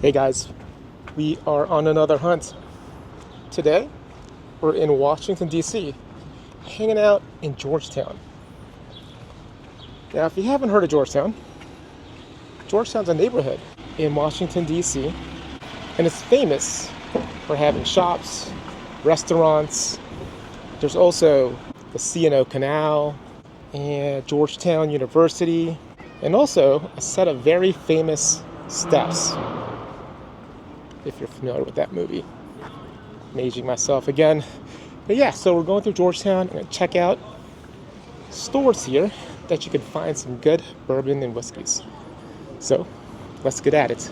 Hey guys, we are on another hunt. Today, we're in Washington, D.C., hanging out in Georgetown. Now, if you haven't heard of Georgetown, Georgetown's a neighborhood in Washington, D.C., and it's famous for having shops, restaurants. There's also the C&O Canal and Georgetown University, and also a set of very famous steps, if you're familiar with that movie. I'm aging myself again. But yeah, so we're going through Georgetown. I'm going to check out stores here that you can find some good bourbon and whiskeys. So, let's get at it.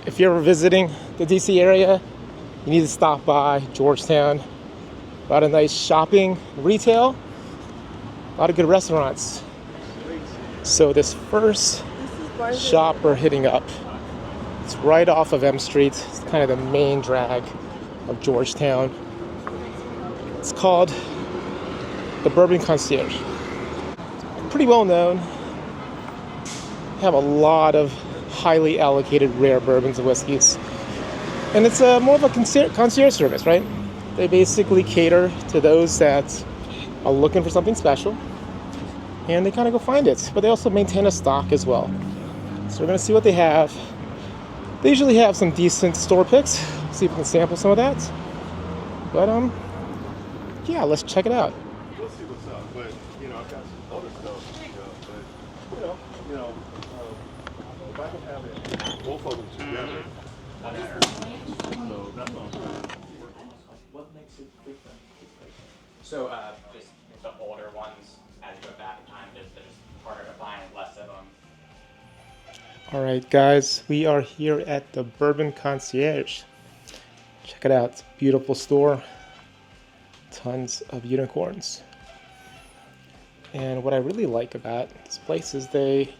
If you're ever visiting the DC area, you need to stop by Georgetown. A lot of nice shopping, retail, a lot of good restaurants. So this first shop we're hitting up, it's right off of M Street. It's kind of the main drag of Georgetown. It's called the Bourbon Concierge. It's pretty well known. They have a lot of highly allocated rare bourbons and whiskeys. And it's more of a concierge service, right? They basically cater to those that are looking for something special, and they kind of go find it. But they also maintain a stock as well. So we're going to see what they have. They usually have some decent store picks. See if we can sample some of that. But yeah, let's check it out. We'll see what's up. But I've got some other stuff. But if I can have it, both of them together. So that's what I'm saying. What makes it different? So just the older ones, as you go back in time, they're just harder to find, less of them. Alright guys, we are here at the Bourbon Concierge. Check it out, it's a beautiful store. Tons of unicorns. And what I really like about this place is they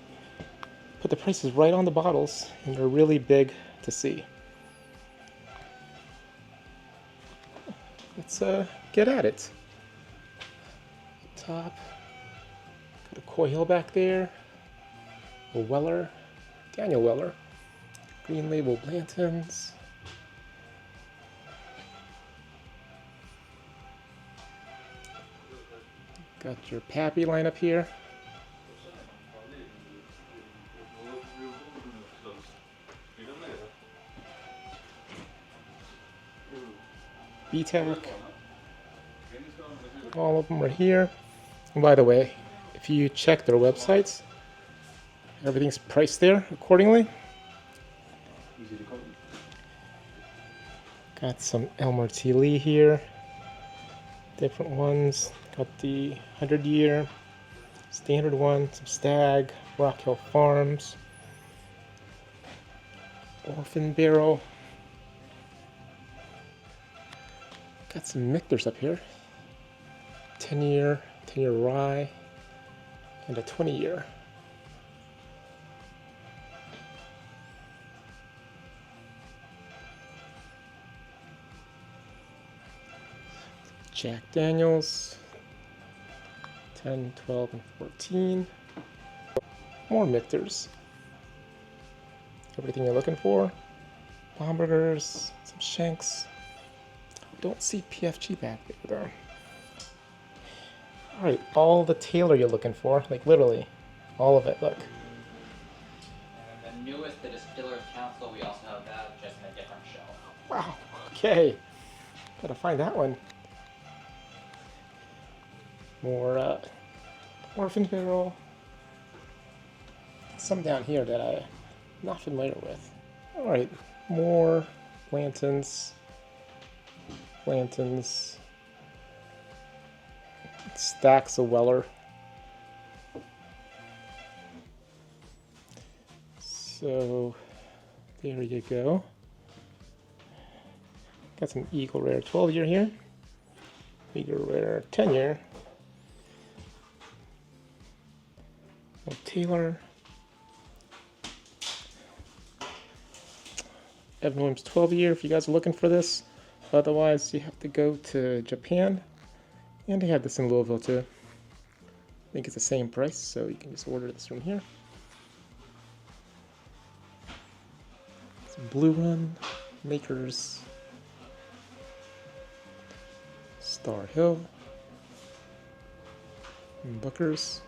put the prices right on the bottles, and they're really big to see. Let's get at it. Top, got a Coy Hill back there, a Weller, Daniel Weller, Green Label Blanton's, got your Pappy line up here, BTAC, all of them are here. And by the way, if you check their websites, everything's priced there accordingly. Got some Elmer T. Lee here. Different ones. Got the 100-year standard one, some Stag, Rock Hill Farms, Orphan Barrel. Got some Michter's up here. 10-year rye, and a 20-year. Jack Daniels, 10, 12, and 14. More Michter's. Everything you're looking for. Bombergers, some Shanks. Don't see PFG back there though. Alright, all the Taylor you're looking for, like literally, all of it, look. And the newest, the Distillers Council, we also have that, just in a different shelf. Wow, okay. Gotta find that one. More Orphan Barrel. Some down here that I'm not familiar with. Alright, more Blanton's. Stacks of Weller. So there you go. Got some Eagle Rare 12-year here. Eagle Rare 10-year. Taylor. Evan Williams 12-year if you guys are looking for this. Otherwise, you have to go to Japan. And they have this in Louisville too. think it's the same price, so you can just order this from here. Some Blue Run, Makers, Star Hill, and Booker's.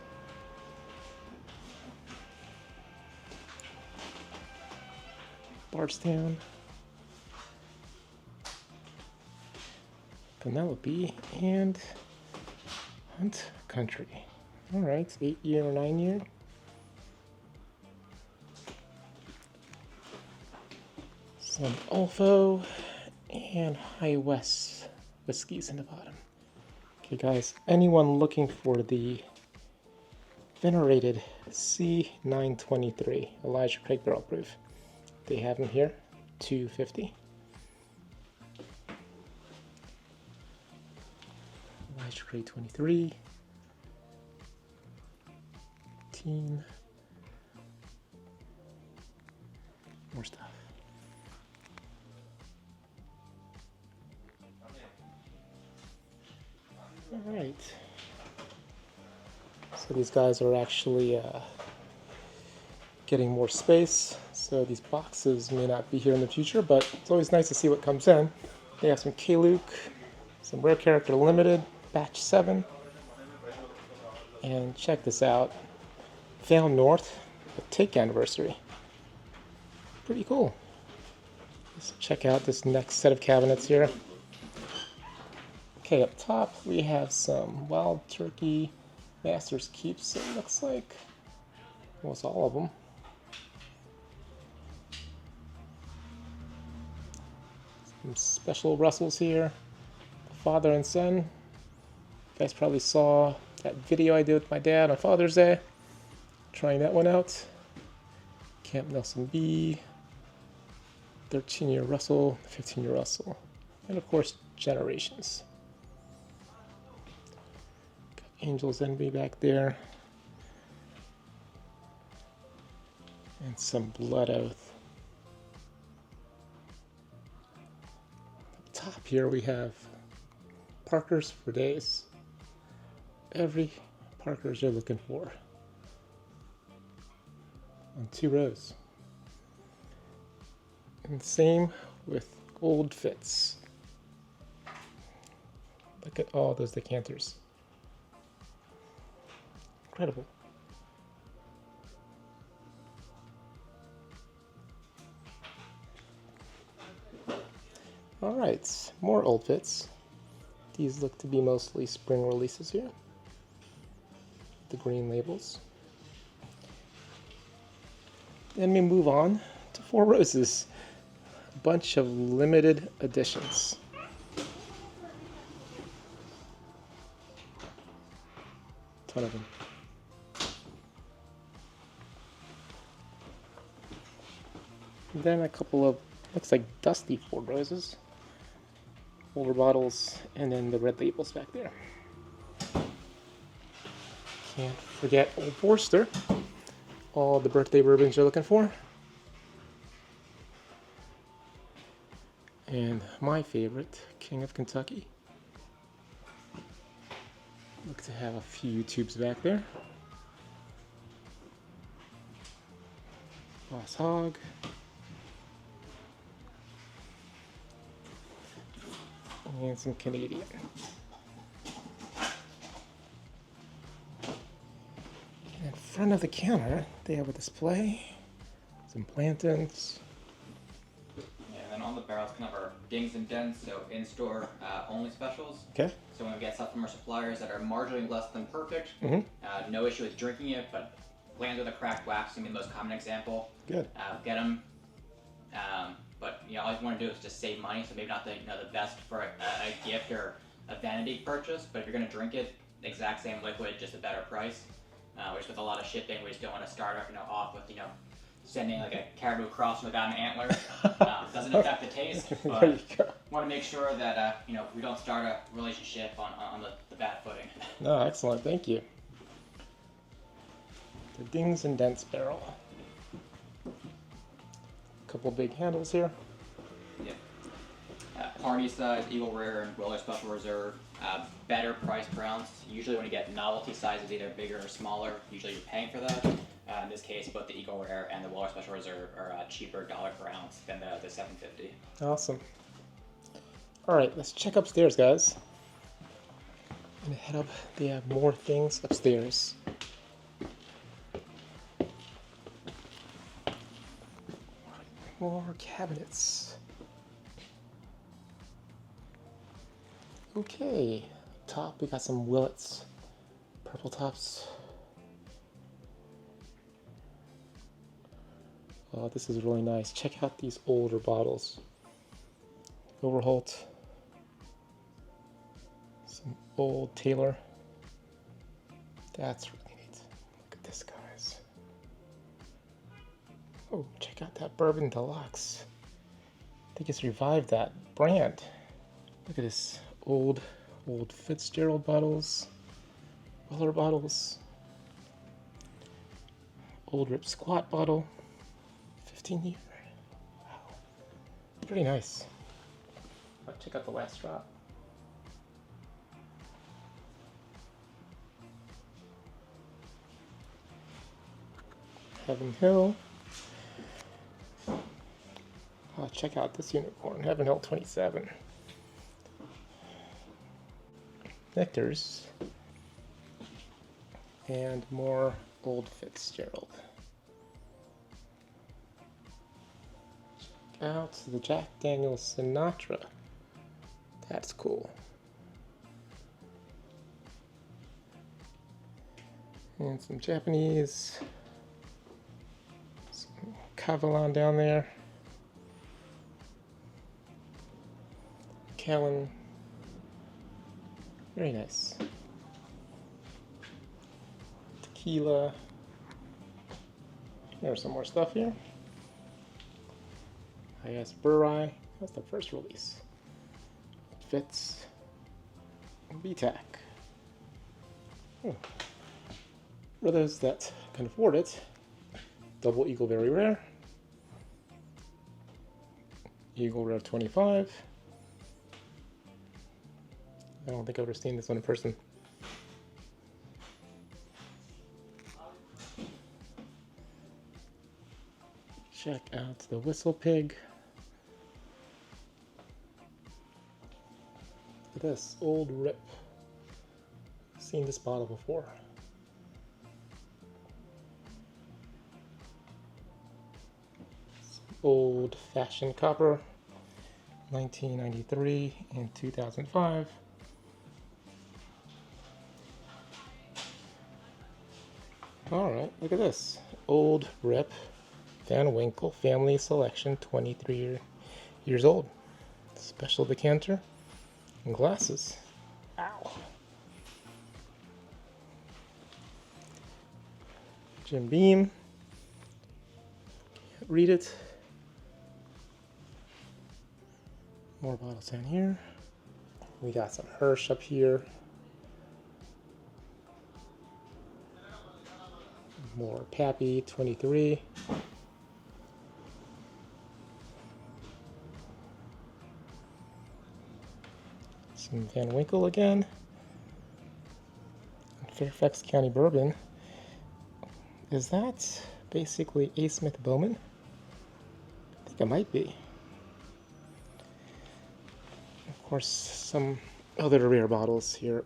Bardstown, Penelope, and Hunt Country. All right, 8-year or 9-year. Some Olfo and High West whiskeys in the bottom. Okay, guys, anyone looking for the venerated C923 Elijah Craig Barrel Proof? They have them here, $2.50. Elijah Craig 23. Teen. More stuff. All right. So these guys are actually getting more space. So these boxes may not be here in the future, but it's always nice to see what comes in. They have some K-Luke, some Rare Character Limited, Batch 7. And check this out. Found North, the Take Anniversary. Pretty cool. Let's check out this next set of cabinets here. Okay, up top we have some Wild Turkey Master's Keeps, it looks like. Almost all of them. Some special Russells here. Father and son. You guys probably saw that video I did with my dad on Father's Day. Trying that one out. Camp Nelson B. 13-year Russell, 15-year Russell. And of course, Generations. Got Angel's Envy back there. And some Blood Oath. Up top here we have Parkers for days. Every Parkers you're looking for. On 2 rows. And same with Old Fits. Look at all those decanters. Incredible. All right, more Old Fits. These look to be mostly spring releases here. The green labels. Then we move on to 4 Roses. A bunch of limited editions. Ton of them. And then a couple of, looks like dusty 4 Roses. Older bottles, and then the red labels back there. Can't forget Old Forester. All the birthday bourbons you're looking for. And my favorite, King of Kentucky. Look to have a few tubes back there. Boss Hog. And some Canadian. In front of the counter, they have a display, some plantains. Yeah, and then on the barrels kind of our dings and dents, so in-store only specials. Okay. So when we get stuff from our suppliers that are marginally less than perfect, Mm-hmm. no issue with drinking it, but glands with a cracked wax is gonna be the most common example. Good. Get them. But all you want to do is just save money, so maybe not the the best for a gift or a vanity purchase, but if you're gonna drink it, the exact same liquid, just a better price. Which with a lot of shipping, we just don't want to start off with sending like a caribou cross without an antler. Doesn't affect the taste, but want to make sure that we don't start a relationship on the bad footing. No, excellent. Thank you. The Dings and Dents barrel. Couple big handles here. Yeah. Party size, Eagle Rare, and Roller Special Reserve. better price per ounce. Usually when you get novelty sizes, either bigger or smaller, usually you're paying for that. In this case, both the Eagle Rare and the Weller Special Reserve are cheaper $1 per ounce than the 750. Awesome. All right, let's check upstairs, guys. I'm gonna head up. They have more things upstairs. More cabinets. Okay, top we got some Willets, purple tops. Oh, this is really nice. Check out these older bottles. Overholt. Some old Taylor. That's really neat. Look at this, guys. Oh, check out that Bourbon Deluxe. I think it's revived that brand. Look at this old Fitzgerald bottles, Weller bottles, old Rip Squat bottle, 15 year. Wow, pretty nice. Let's check out the last drop. Heaven Hill. Oh, check out this unicorn, Heaven Hill 27. Nectars. And more old Fitzgerald. Check out the Jack Daniel's Sinatra. That's cool. And some Japanese. Some Cavalon down there. Callan. Very nice. Tequila. There's some more stuff here. I guess Burrai. That's the first release. Fitz. BTAC. For those that can afford it, Double Eagle Very Rare. Eagle Rare 25. I don't think I've ever seen this one in person. Check out the Whistle Pig. Look at this, old Rip. I've seen this bottle before. Some old fashioned copper, 1993 and 2005. Alright, look at this. Old Rip Van Winkle Family Selection, 23 years old. Special decanter and glasses. Ow. Jim Beam. Can't read it. More bottles down here. We got some Hirsch up here. More Pappy, 23. Some Van Winkle again. Fairfax County Bourbon. Is that basically A. Smith Bowman? I think it might be. Of course, some other rare bottles here.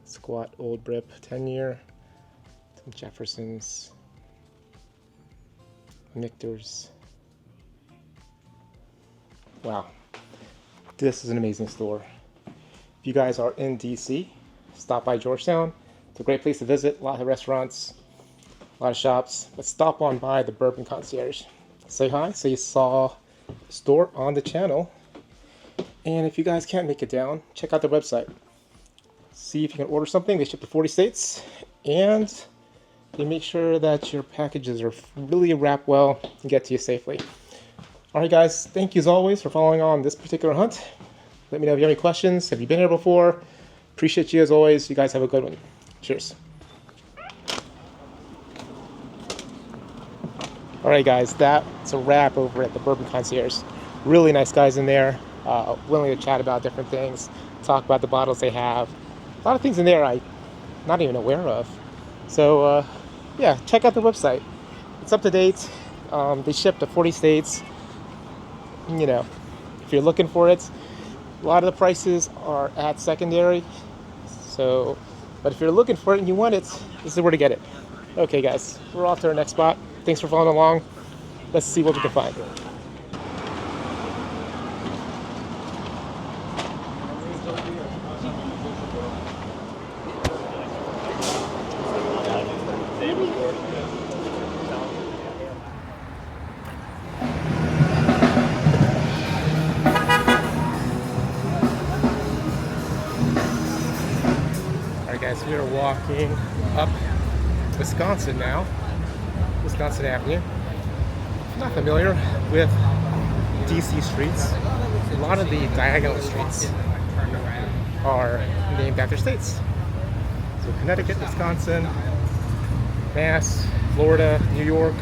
Squat Old Brip, 10 year. Some Jeffersons. Michter's. Wow. This is an amazing store. If you guys are in DC, stop by Georgetown. It's a great place to visit. A lot of restaurants, a lot of shops. But stop on by the Bourbon Concierge. Say hi. Say you saw the store on the channel. And if you guys can't make it down, check out their website. See if you can order something. They ship to 40 states. And they make sure that your packages are really wrapped well and get to you safely. Alright guys, thank you as always for following on this particular hunt. Let me know if you have any questions. Have you been here before? Appreciate you as always. You guys have a good one. Cheers. Alright guys, that's a wrap over at the Bourbon Concierge. Really nice guys in there, willing to chat about different things, talk about the bottles they have. A lot of things in there I'm not even aware of. So yeah, check out the website. It's up to date. They ship to 40 states. You know, if you're looking for it, a lot of the prices are at secondary. So, but if you're looking for it and you want it, this is where to get it. Okay, guys, we're off to our next spot. Thanks for following along. Let's see what we can find. Alright guys, we are walking up Wisconsin now. Wisconsin Avenue. If you're not familiar with DC streets, a lot of the diagonal streets are named after states. So Connecticut, Wisconsin, Mass, Florida, New York.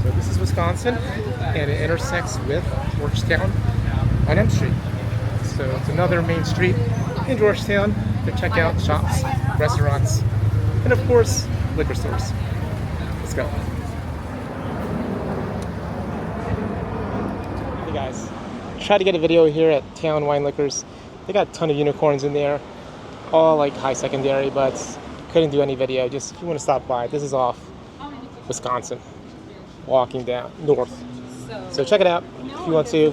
So this is Wisconsin, and it intersects with Georgetown on M Street. So it's another main street in Georgetown to check out shops, restaurants, and of course, liquor stores. Let's go. Hey guys, tried to get a video here at Town Wine Liquors. They got a ton of unicorns in there, all like high secondary, but couldn't do any video. Just if you want to stop by, this is off Wisconsin, walking down north. So check it out if you want to.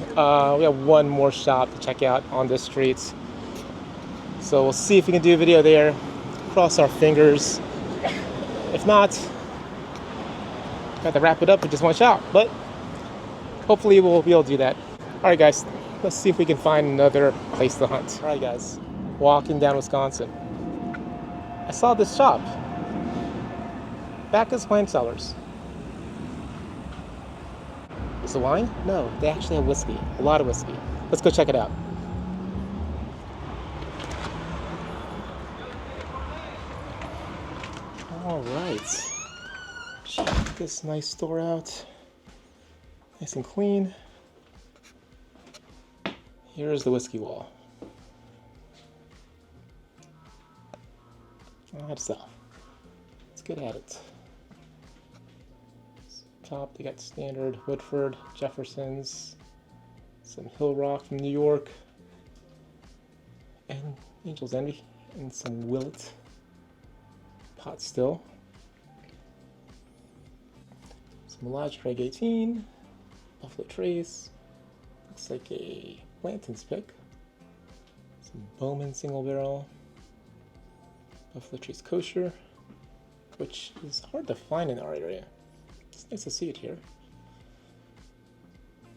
We have one more shop to check out on this street. So we'll see if we can do a video there. Cross our fingers. If not, got to wrap it up with just one shop. But hopefully we'll be able to do that. Alright guys, let's see if we can find another place to hunt. Alright guys, walking down Wisconsin. I saw this shop. Bacchus wine cellars. Is it wine? No, they actually have whiskey. A lot of whiskey. Let's go check it out. Alright. Check this nice store out. Nice and clean. Here's the whiskey wall. Good stuff. Let's get at it. Top, they got standard Woodford, Jefferson's, some Hill Rock from New York, and Angel's Envy, and some Willet pot still. Some Lodge Craig 18, Buffalo Trace, looks like a Blanton's pick, some Bowman single barrel, Buffalo Trace kosher, which is hard to find in our area. It's nice to see it here.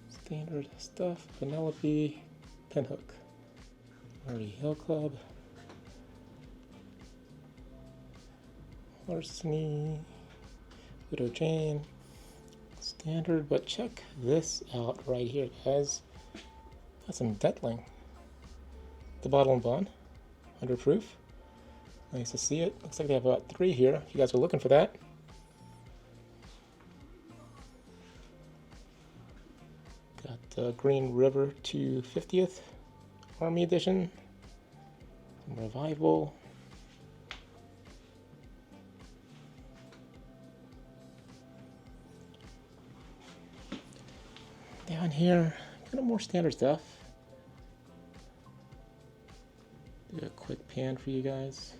Standard stuff, Penelope, Pinhook, Murray Hill Club, Larceny, Widow Jane. Standard, but check this out right here, guys. Got some Detling. The bottle and bond, 100 proof. Nice to see it. Looks like they have about 3 here. If you guys are looking for that. Got Green River 250th Army Edition. Revival. Down here, kind of more standard stuff. Do a quick pan for you guys.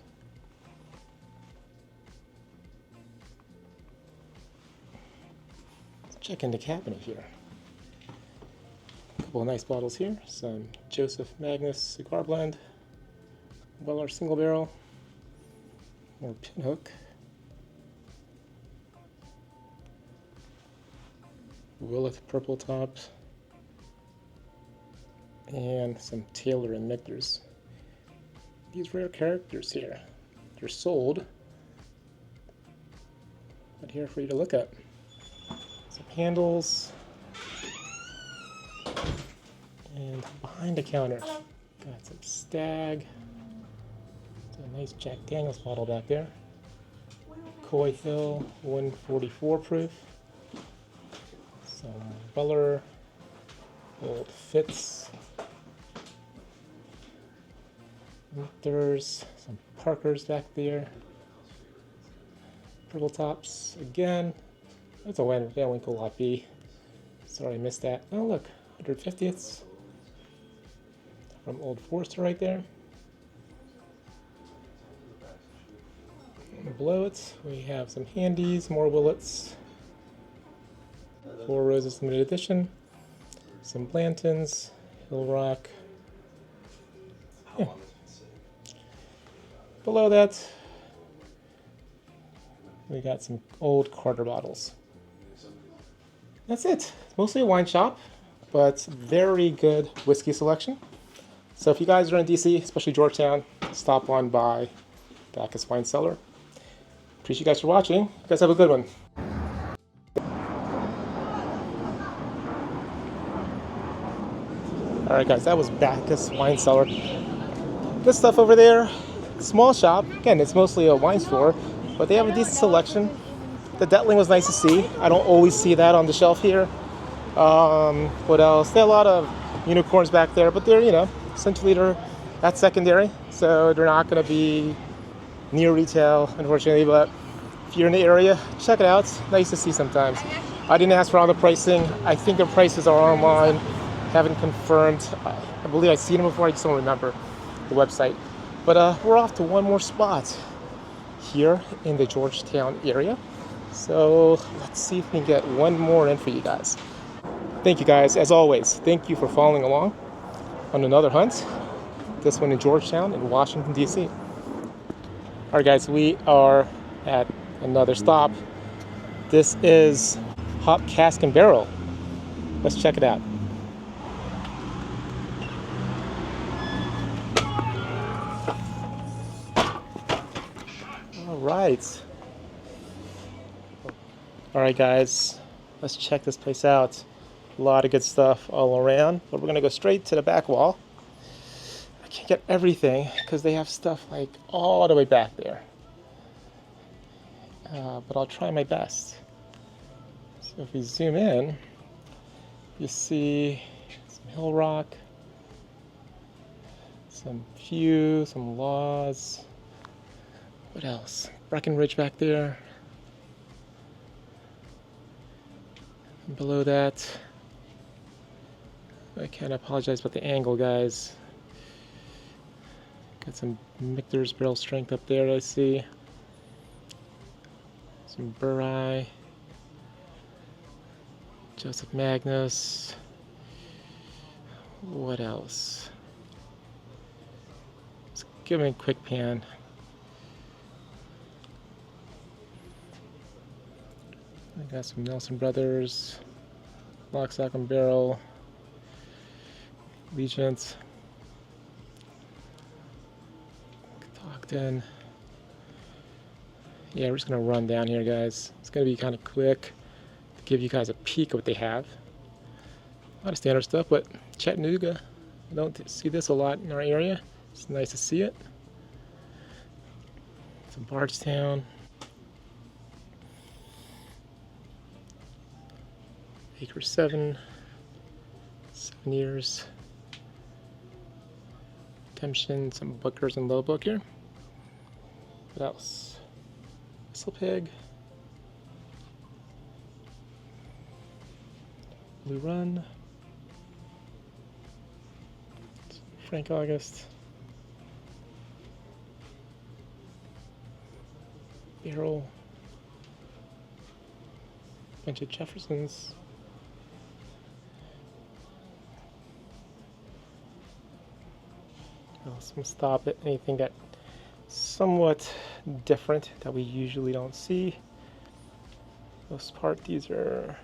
Let's check in the cabinet here. A couple of nice bottles here. Some Joseph Magnus Cigar Blend, Weller Single Barrel, more Pinhook, Willet Purple Tops, and some Taylor and Michter's. These rare characters here, they're sold, but here for you to look at. Some handles, and behind the counter, got some Stag. A nice Jack Daniels bottle back there. Coy Hill 144 proof. Some Weller, Old Fitz, There's some Parkers back there. Purple tops again. That's a Van Winkle Lot B. Sorry I missed that. Oh look, 150ths from Old Forester right there. And below it, we have some Handies, more Willets. Four Roses Limited Edition. Some Blantons, Hill Rock. Yeah. Below that, we got some old Carter bottles. That's it. It's mostly a wine shop, but very good whiskey selection. So if you guys are in DC, especially Georgetown, stop on by Bacchus Wine Cellar. Appreciate you guys for watching. You guys have a good one. Alright guys, that was Bacchus Wine Cellar. Good stuff over there. Small shop. Again, it's mostly a wine store, but they have a decent selection. The Detling was nice to see. I don't always see that on the shelf here. What else? There are a lot of unicorns back there, but they're, essentially that's secondary, so they're not going to be near retail, unfortunately, but if you're in the area, check it out. It's nice to see sometimes. I didn't ask for all the pricing. I think the prices are online. Haven't confirmed. I believe I've seen them before, I just don't remember the website. But we're off to one more spot here in the Georgetown area. So let's see if we can get one more in for you guys. Thank you guys, as always. Thank you for following along on another hunt. This one in Georgetown in Washington, D.C. All right, guys, we are at another stop. This is Hop Cask and Barrel. Let's check it out. All right, guys, let's check this place out. A lot of good stuff all around, but we're gonna go straight to the back wall. I can't get everything because they have stuff like all the way back there, but I'll try my best. So if we zoom in, you see some Hill Rock, some Few, some Laws. What else? Breckenridge back there. And below that, I can't apologize about the angle, guys. Got some Michter's Barrel Strength up there, I see. Some Burreye. Joseph Magnus. What else? Let's give me a quick pan. I got some Nelson Brothers, Lock, Stock and Barrel, Legent, Stockton. Yeah, we're just gonna run down here, guys. It's gonna be kind of quick to give you guys a peek of what they have. A lot of standard stuff, but Chattanooga, I don't see this a lot in our area. It's nice to see it. Some Bardstown. Acre 7 years. Redemption, some Bookers and Low Book here. What else? Whistle Pig. Blue Run. Frank August. Barrel. Bunch of Jeffersons. Some stop at anything that somewhat different that we usually don't see. Most part, these are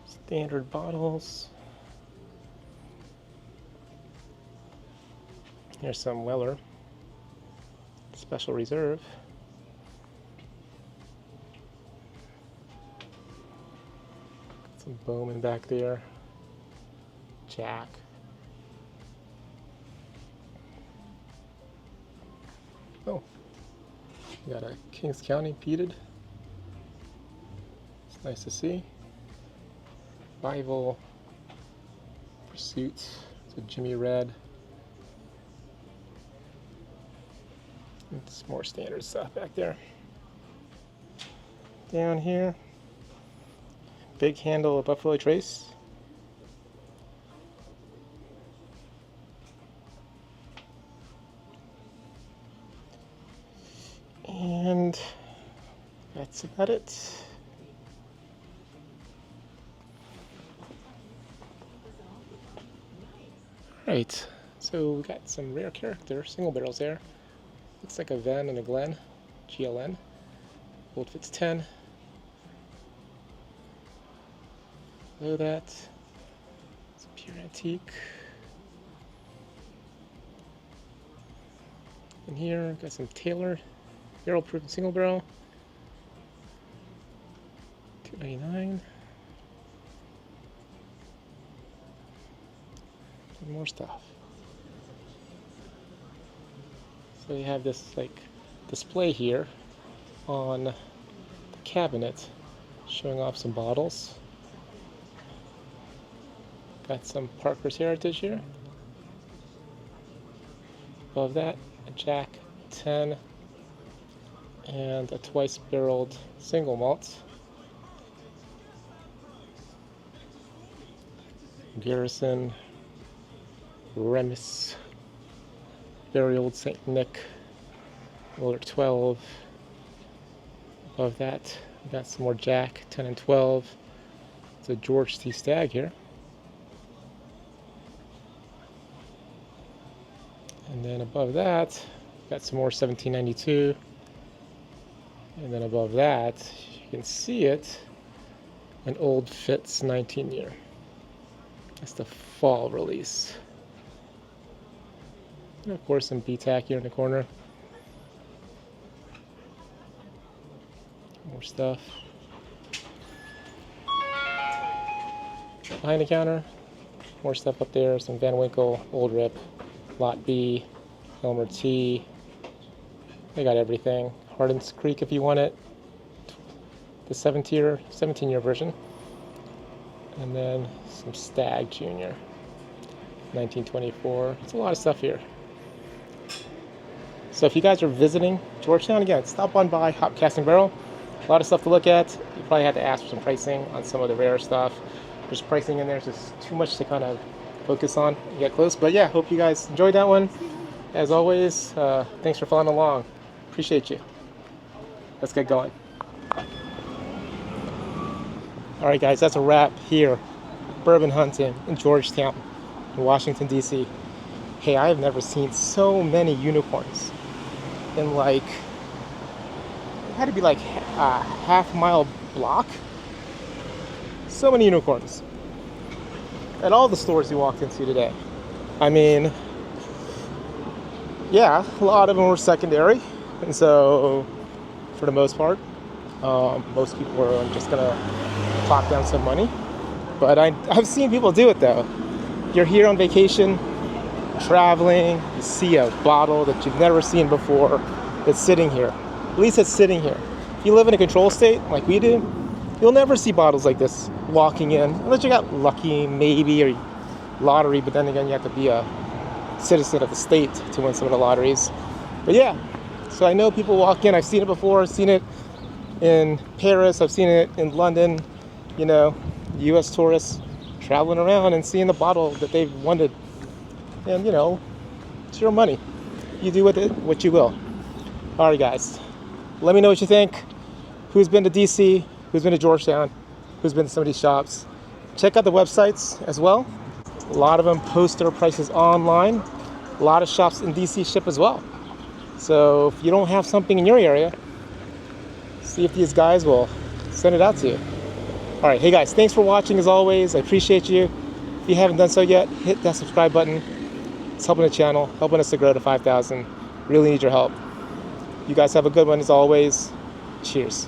standard bottles. Here's some Weller Special Reserve. Some Bowman back there. Jack. Oh, we got a Kings County peated. It's nice to see. Rival Pursuit. It's a Jimmy Red. It's more standard stuff back there. Down here, big handle of Buffalo Trace. And that's about it. Right, so we got some rare character single barrels there. Looks like a Ven and a Glen, GLN. Old Fitz 10. Below that, it's a pure antique. In here, got some Taylor barrel proof single barrel. $2.99. And more stuff. So you have this like display here on the cabinet showing off some bottles. Got some Parker's Heritage here. Above that, a Jack 10 and a twice barreled single malt. Garrison, Remus, very old St. Nick, Willard 12. Above that, we got some more Jack 10 and 12. It's a George T. Stagg here. And then above that, got some more 1792. And then above that, you can see it, an Old Fitz 19 year. That's the fall release. And of course some BTAC here in the corner. More stuff. Behind the counter, more stuff up there, some Van Winkle, Old Rip, Lot B, Elmer T. They got everything. Hardin's Creek if you want it. The 17-year version. And then some Stagg Jr. 1924. It's a lot of stuff here. So if you guys are visiting Georgetown, again, stop on by, hop Cask and Barrel. A lot of stuff to look at. You probably had to ask for some pricing on some of the rare stuff. There's pricing in there, it's just too much to kind of focus on and get close. But yeah, hope you guys enjoyed that one. As always, thanks for following along. Appreciate you. Let's get going. All right, guys, that's a wrap here. Bourbon hunting in Georgetown, in Washington, D.C. Hey, I have never seen so many unicorns in like, it had to be like a half-mile block. So many unicorns at all the stores we walked into today. I mean, yeah, a lot of them were secondary, and so for the most part, most people were just gonna plop down some money. But I've seen people do it though. You're here on vacation, traveling, you see a bottle that you've never seen before. It's sitting here. At least it's sitting here. If you live in a control state like we do, you'll never see bottles like this walking in, unless you got lucky, maybe, or lottery, but then again, you have to be a citizen of the state to win some of the lotteries. But yeah, so I know people walk in, I've seen it before, I've seen it in Paris, I've seen it in London, you know, US tourists traveling around and seeing the bottle that they've wanted. And you know, it's your money. You do with it what you will. All right, guys, let me know what you think. Who's been to DC? Who's been to Georgetown? Who's been to some of these shops? Check out the websites as well. A lot of them post their prices online. A lot of shops in DC ship as well. So if you don't have something in your area, see if these guys will send it out to you. All right, hey guys, thanks for watching as always. I appreciate you. If you haven't done so yet, hit that subscribe button. It's helping the channel, helping us to grow to 5,000. Really need your help. You guys have a good one as always. Cheers.